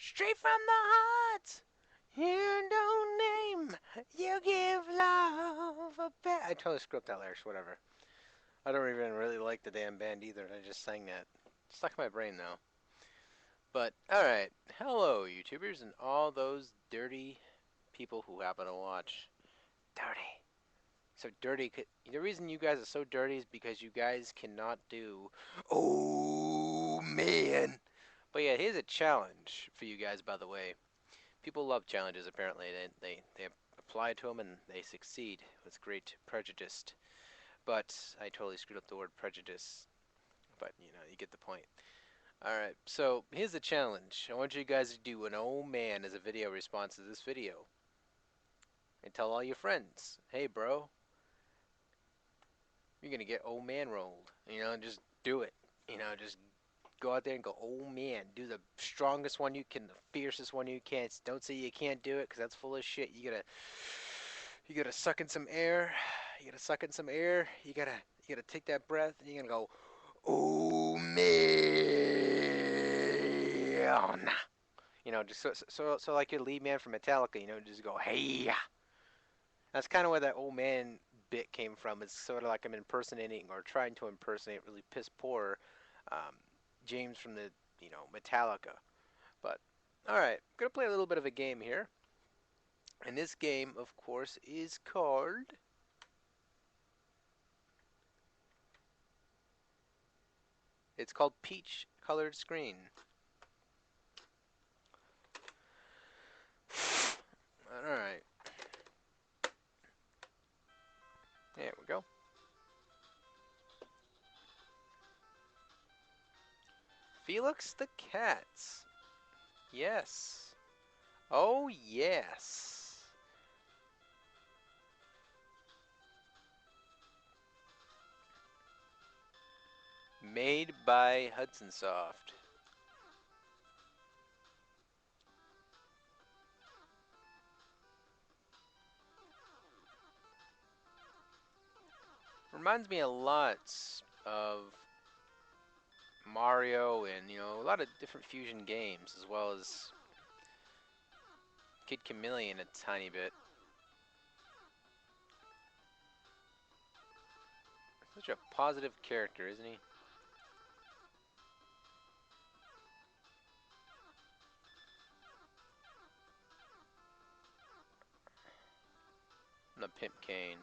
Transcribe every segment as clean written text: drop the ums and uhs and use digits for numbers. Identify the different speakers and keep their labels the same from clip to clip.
Speaker 1: Straight from the heart. You don't name, you give love a I totally screwed up that lyrics, whatever. I don't even really like the damn band either. I just sang that. Stuck in my brain though. But alright. Hello, YouTubers and all those dirty people who happen to watch. Dirty. So dirty. The reason you guys are so dirty is because you guys cannot do. Oh man. But yeah, here's a challenge for you guys, by the way. People love challenges, apparently. They apply to them and they succeed with great prejudice. But I totally screwed up the word prejudice. But, you know, you get the point. Alright, so here's the challenge. I want you guys to do an oh man as a video response to this video. And tell all your friends, hey bro, you're gonna get oh man rolled. You know, just do it. You know, just go out there and go, oh man, do the strongest one you can, the fiercest one you can. Don't say you can't do it, because that's full of shit. You gotta suck in some air. You gotta suck in some air. You gotta take that breath, and you're gonna go, oh man. You know, just so like your lead man from Metallica. You know, just go, hey. That's kind of where that old man bit came from. It's sort of like I'm impersonating or trying to impersonate really piss poor um, James from the Metallica. But all right, I'm gonna play a little bit of a game here, and this game, of course, is called. It's called Peach Colored Screen. All right, there we go. Felix the Cat. Yes. Oh yes. Made by Hudson Soft. Reminds me a lot of Mario and, a lot of different fusion games, as well as Kid Chameleon a tiny bit. Such a positive character, isn't he? And the Pimp Cane.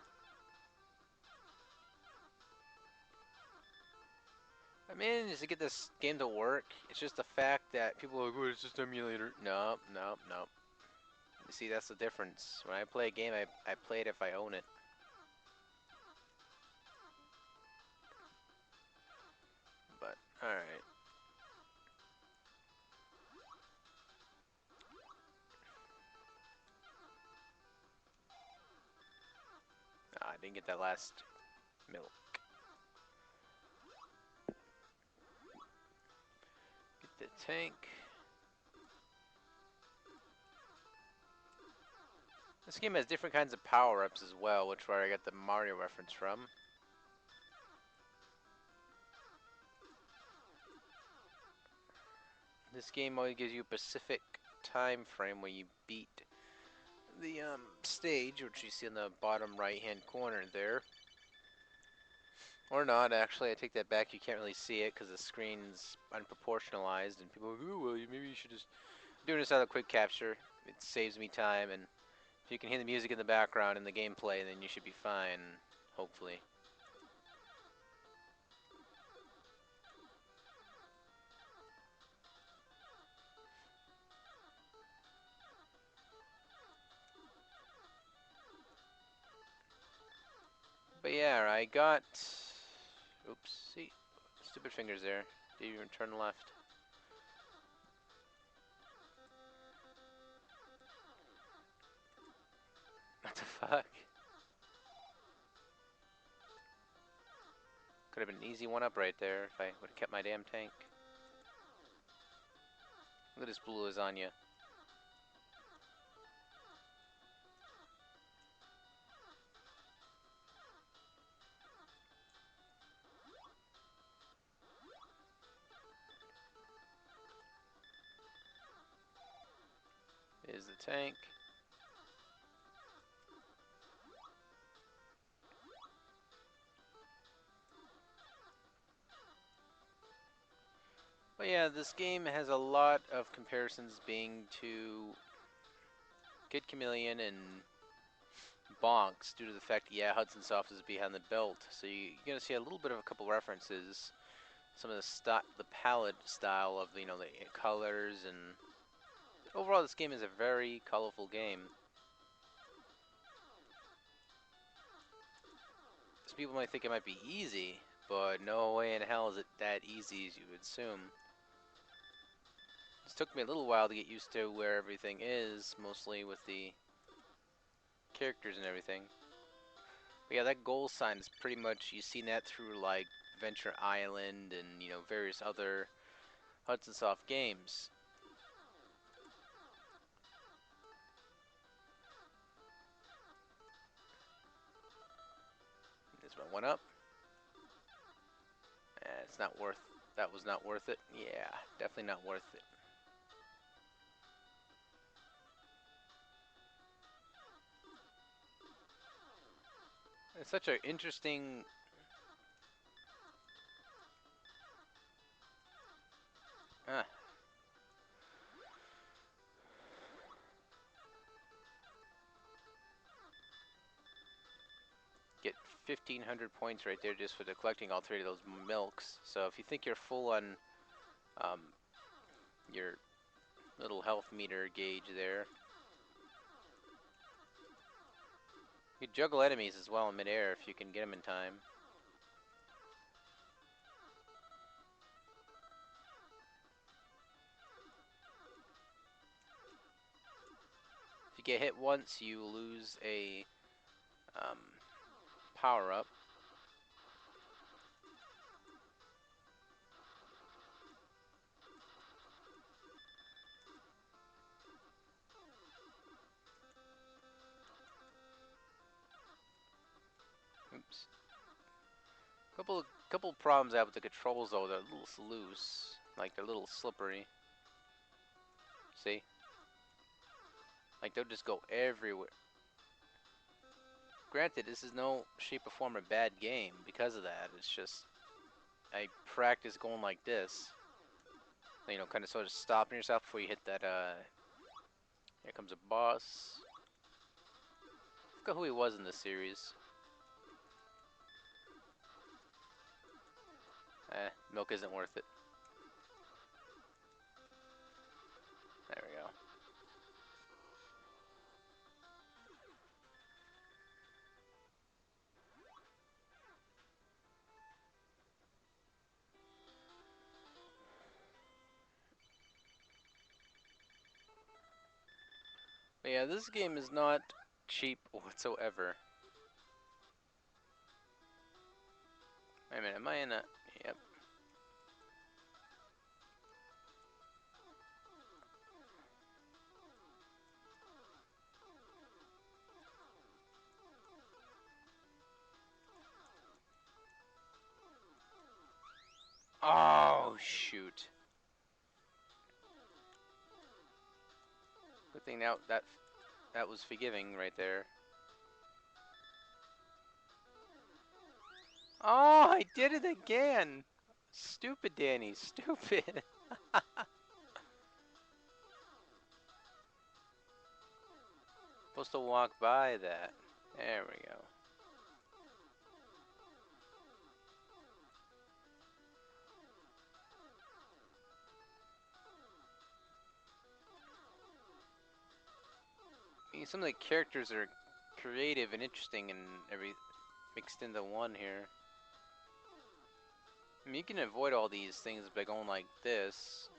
Speaker 1: I mean, just to get this game to work, it's just the fact that people are like, oh, it's just an emulator. No, no, no. You see, that's the difference. When I play a game, I play it if I own it. But, alright. I didn't get that last milk. Get the tank. This game has different kinds of power-ups as well, which is where I got the Mario reference from. This game only gives you a specific time frame where you beat the stage, which you see in the bottom right-hand corner there. Or not, actually, I take that back. You can't really see it because the screen's unproportionalized, and people are like, ooh, well, maybe you should just... doing this out of quick capture. It saves me time, and if you can hear the music in the background and the gameplay, then you should be fine, hopefully. But yeah, I got... Oops, see? Stupid fingers there. Didn't even turn left. What the fuck? Could have been an easy one-up right there if I would have kept my damn tank. Look at this blue lasagna. is the tank. But yeah, this game has a lot of comparisons being to Kid Chameleon and Bonks due to the fact that, yeah, Hudson Soft is behind the belt. So you're going to see a little bit of a couple references. Some of the palette style of, you know, the colors, and overall this game is a very colorful game. Some people might think it might be easy, but no way in hell is it that easy as you would assume. It took me a little while to get used to where everything is, mostly with the characters and everything. But yeah, that goal sign is pretty much, you've seen that through like Venture Island and, you know, various other Hudson Soft games. This one went up. It's not worth, that was not worth it. Yeah, definitely not worth it. It's such an interesting... Ah. Get 1,500 points right there just for the collecting all three of those milks. So if you think you're full on your little health meter gauge there, you juggle enemies as well in midair if you can get them in time. If you get hit once, you lose a power-up. Oops. Couple problems I have with the controls though. They're a little loose, like they're a little slippery. See? Like they'll just go everywhere. Granted, this is no shape or form a bad game because of that. It's just I practice going like this. You know, kind of sort of stopping yourself before you hit that. Here comes a boss. I forgot who he was in this series. Milk isn't worth it. There we go. But yeah, this game is not cheap whatsoever. Wait a minute, am I in a... Yep. Oh, shoot. Good thing now that was forgiving right there. Oh, I did it again! Stupid Danny, stupid. Supposed to walk by that. There we go. I mean, some of the characters are creative and interesting and mixed into one here. I mean, you can avoid all these things by going like this,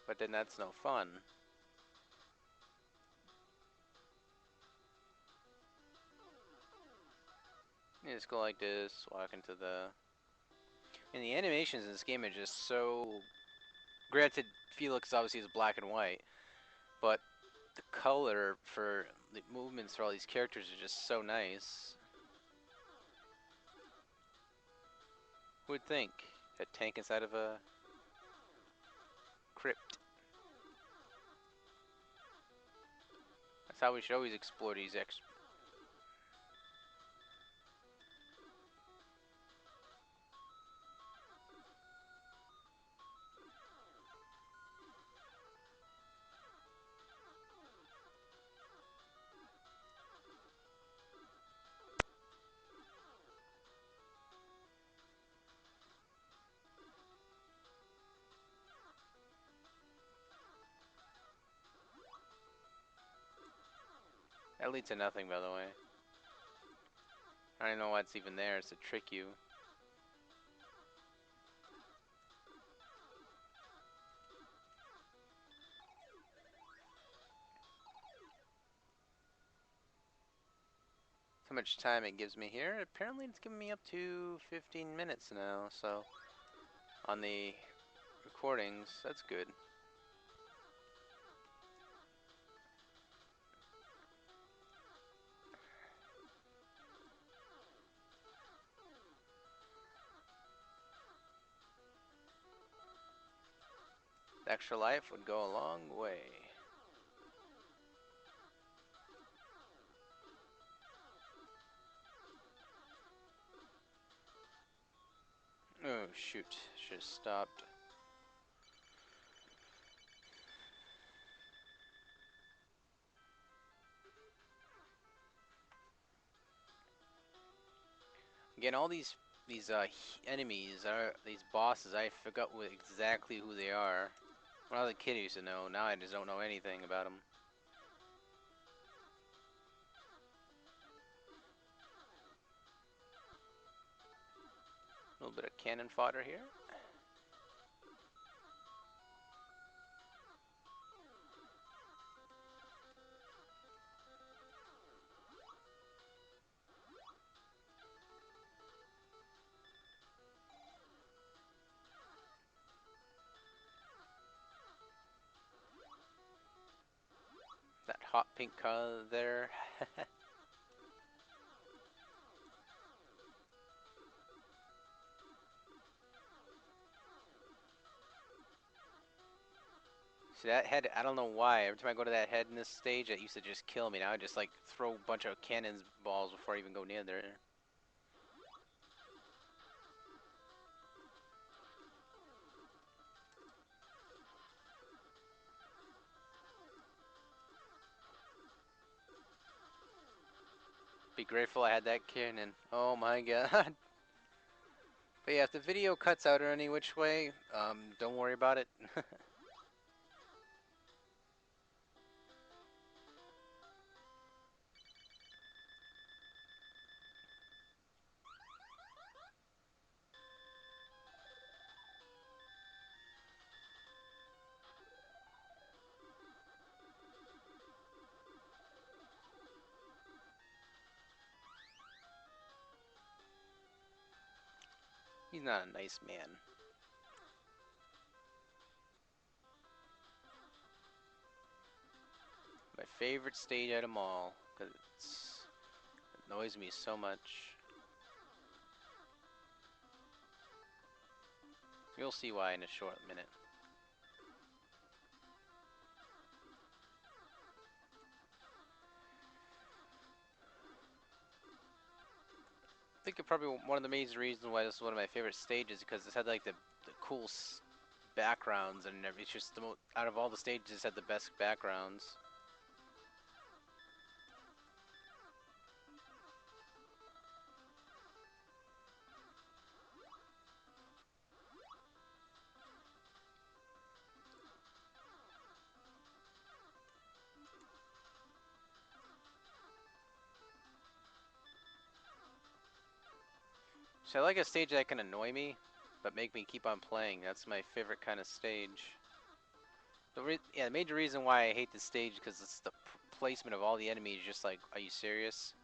Speaker 1: but then that's no fun. You just go like this, walk into the... And the animations in this game are just so... Granted, Felix obviously is black and white, but the color for the movements for all these characters are just so nice. Who would think? A tank inside of a crypt. That's how we should always explore these That leads to nothing, by the way. I don't know why it's even there. It's to trick you. How much time it gives me here? Apparently it's giving me up to 15 minutes now, so on the recordings, that's good. Extra life would go a long way. Oh shoot, should have stopped. Again, all these enemies are these bosses. I forgot exactly who they are. When I was a kid, I used to know. Now I just don't know anything about them. A little bit of cannon fodder here. That hot pink color there. See that head, I don't know why. Every time I go to that head in this stage, it used to just kill me. Now I just like throw a bunch of cannons balls before I even go near there. Be grateful I had that cannon. Oh my god. But yeah, if the video cuts out or any which way, don't worry about it. He's not a nice man. My favorite stage out of them all, because it annoys me so much. You'll see why in a short minute. I think probably one of the major reasons why this is one of my favorite stages because it's had like the cool backgrounds and everything. It's just out of all the stages, it's had the best backgrounds. So I like a stage that can annoy me, but make me keep on playing. That's my favorite kind of stage. The major reason why I hate this stage because it's the placement of all the enemies. Just like, are you serious?